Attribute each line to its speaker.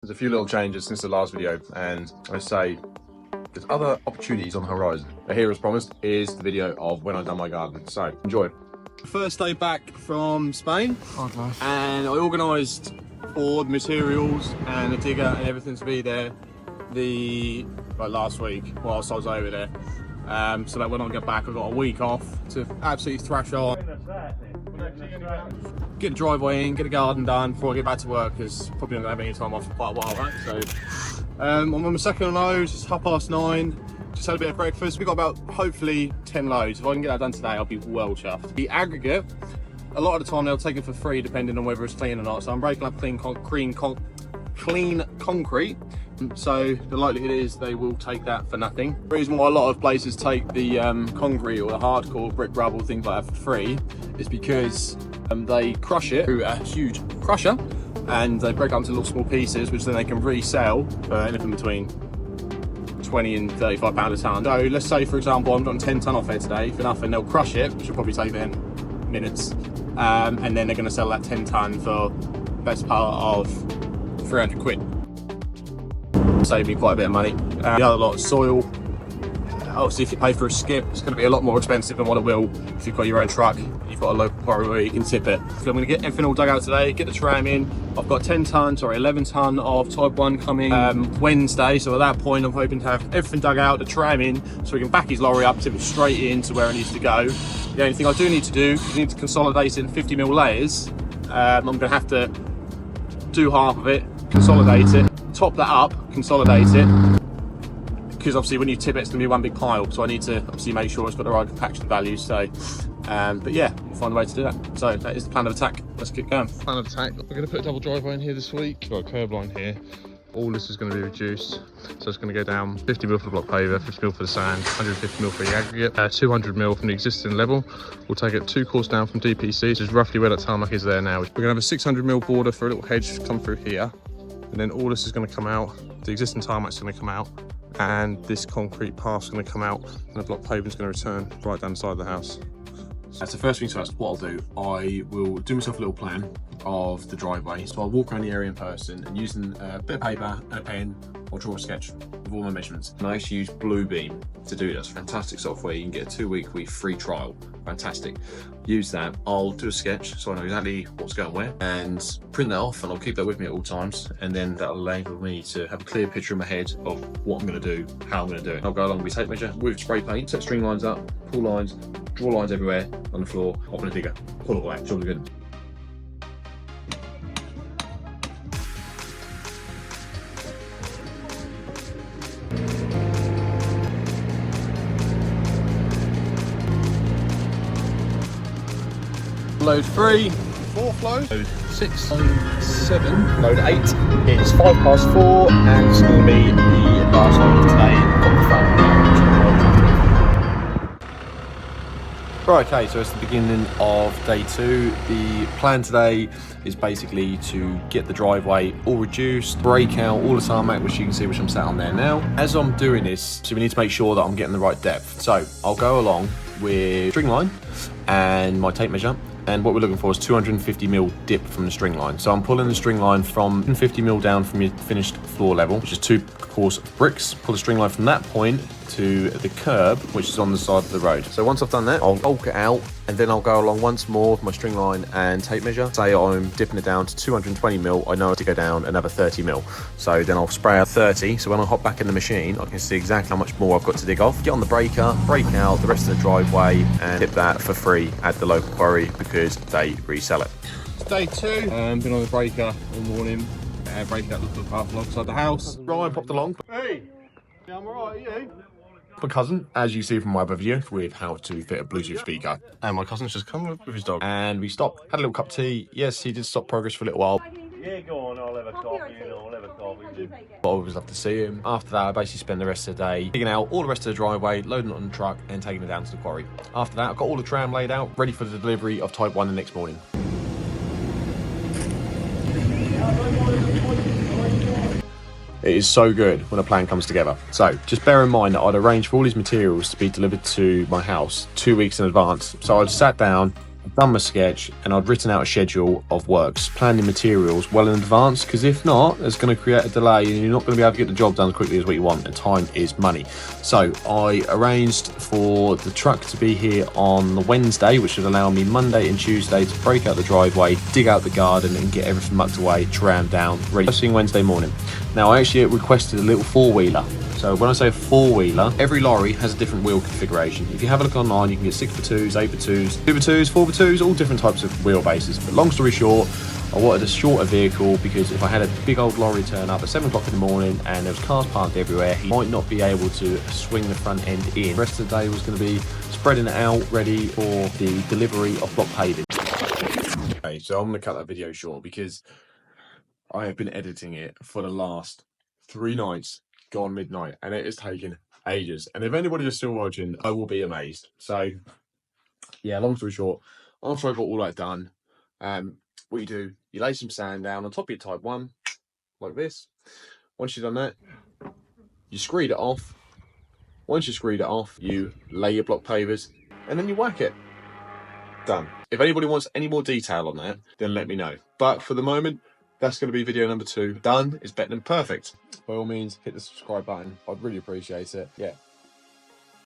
Speaker 1: There's a few little changes since the last video, and I say there's other opportunities on the horizon. But here, as promised, is the video of when I've done my garden. So enjoy.
Speaker 2: First day back from Spain,
Speaker 3: Hard life.
Speaker 2: and I organised all the materials and the digger and everything to be there last week whilst I was over there. So that when I get back, I've got a week off to absolutely thrash on. Get the driveway in, get the garden done before I get back to work, because probably not going to have any time off for quite a while, right? So I'm on my second load, it's 9:30. Just had a bit of breakfast. We've got about, hopefully, 10 loads. If I can get that done today, I'll be well chuffed. The aggregate, a lot of the time they'll take it for free depending on whether it's clean or not. So I'm breaking up clean concrete. So the likelihood is they will take that for nothing. The reason why a lot of places take the concrete or the hardcore brick rubble, things like that, for free is because they crush it through a huge crusher and they break it up into little small pieces, which then they can resell for anything between 20 and 35 pound a ton. So let's say, for example, I'm doing 10 ton off here today for nothing. They'll crush it, which will probably take them minutes, and then they're going to sell that 10 ton for best part of 300 quid. Save me quite a bit of money. The other lot of soil. Obviously, if you pay for a skip, it's going to be a lot more expensive than what it will if you've got your own truck. You've got a local quarry where you can tip it. So I'm going to get everything all dug out today, get the tram in. I've got 11 ton of Type 1 coming Wednesday. So at that point, I'm hoping to have everything dug out, the tram in, so we can back his lorry up, tip it straight into where it needs to go. The only thing I do need to do is need to consolidate it in 50mm layers. I'm going to have to do half of it, consolidate it, top that up, consolidate it, because obviously when you tip it, it's going to be one big pile, so I need to obviously make sure it's got the right compaction values. So but yeah, we'll find a way to do that. So that is the plan of attack. Let's get going.
Speaker 1: Plan of attack. We're going to put a double driveway in here this week. Got a curb line here. All this is going to be reduced, so it's going to go down 50mm for the block paver, 50mm for the sand, 150mm for the aggregate, 200mm from the existing level. We'll take it 2 course down from DPC, which is roughly where that tarmac is there now. We're going to have a 600mm border for a little hedge come through here, and then all this is going to come out. The existing tarmac's going to come out, and this concrete path's going to come out, and the block pavement's going to return right down the side of the house.
Speaker 4: That's the first things first. What I'll do, I will do myself a little plan of the driveway. So I'll walk around the area in person, and using a bit of paper and a pen, I'll draw a sketch of all my measurements. And I actually use Bluebeam to do this. Fantastic software. You can get a 2-week free trial. Fantastic. Use that. I'll do a sketch so I know exactly what's going where, and print that off, and I'll keep that with me at all times. And then that'll enable me to have a clear picture in my head of what I'm going to do, how I'm going to do it. I'll go along with tape measure with spray paint, set string lines up, pull lines, draw lines everywhere on the floor, open a digger, pull it away. It's all good.
Speaker 2: Load 3, 4th load. Load 6, load 7, load 8 is 4:05, and it's going to be the last load of today on the front. Right, okay, so it's the beginning of day 2. The plan today is basically to get the driveway all reduced, break out all the tarmac, which you can see, which I'm sat on there now. As I'm doing this, so we need to make sure that I'm getting the right depth. So I'll go along with string line and my tape measure, and what we're looking for is 250mm dip from the string line. So I'm pulling the string line from 50mm down from your finished floor level, which is 2 course of bricks. Pull the string line from that point to the curb, which is on the side of the road. So once I've done that, I'll bulk it out, and then I'll go along once more with my string line and tape measure. Say I'm dipping it down to 220mm, I know to go down another 30mm. So then I'll spray out 30, so when I hop back in the machine, I can see exactly how much more I've got to dig off. Get on the breaker, break out the rest of the driveway, and tip that for free at the local quarry because they resell it. It's day 2. Been on the breaker all morning, breaking out the path alongside the house.
Speaker 4: Ryan popped along.
Speaker 2: Hey, yeah, I'm alright, you?
Speaker 4: My cousin, as you see from my other video with how to fit a Bluetooth speaker, and my cousin's just come with his dog, and we stopped, had a little cup of tea. Yes, he did stop progress for a little while.
Speaker 5: Yeah, go on, I'll have a coffee and I'll have a coffee.
Speaker 4: But I always love to see him. After that, I basically spend the rest of the day digging out all the rest of the driveway, loading it on the truck, and taking it down to the quarry. After that, I've got all the tram laid out, ready for the delivery of Type 1 the next morning. It is so good when a plan comes together. So just bear in mind that I'd arranged for all these materials to be delivered to my house 2 weeks in advance. So I'd sat down, I've done my sketch, and I'd written out a schedule of works, planning materials well in advance, because if not, it's going to create a delay and you're not going to be able to get the job done as quickly as what you want, and time is money. So I arranged for the truck to be here on the Wednesday, which would allow me Monday and Tuesday to break out the driveway, dig out the garden and get everything mucked away, trammed down, ready first thing Wednesday morning. Now I actually requested a little four-wheeler. So when I say four-wheeler, every lorry has a different wheel configuration. If you have a look online, you can get 6x2s, 8x2s, 2x2s, 4x2s, all different types of wheelbases. But long story short, I wanted a shorter vehicle because if I had a big old lorry turn up at 7 o'clock in the morning and there was cars parked everywhere, he might not be able to swing the front end in. The rest of the day was going to be spreading it out, ready for the delivery of block paving. Okay, so I'm going to cut that video short because I have been editing it for the last 3 nights, gone midnight, and it has taken ages. And if anybody is still watching, I will be amazed. So yeah, long story short, after I got all that done, what you do, you lay some sand down on top of your type 1 like this. Once you've done that, you screed it off. Once you screed it off, you lay your block pavers and then you whack it. Done. If anybody wants any more detail on that, then let me know. But for the moment, that's going to be video number 2. Done is better than perfect. By all means, hit the subscribe button. I'd really appreciate it. Yeah,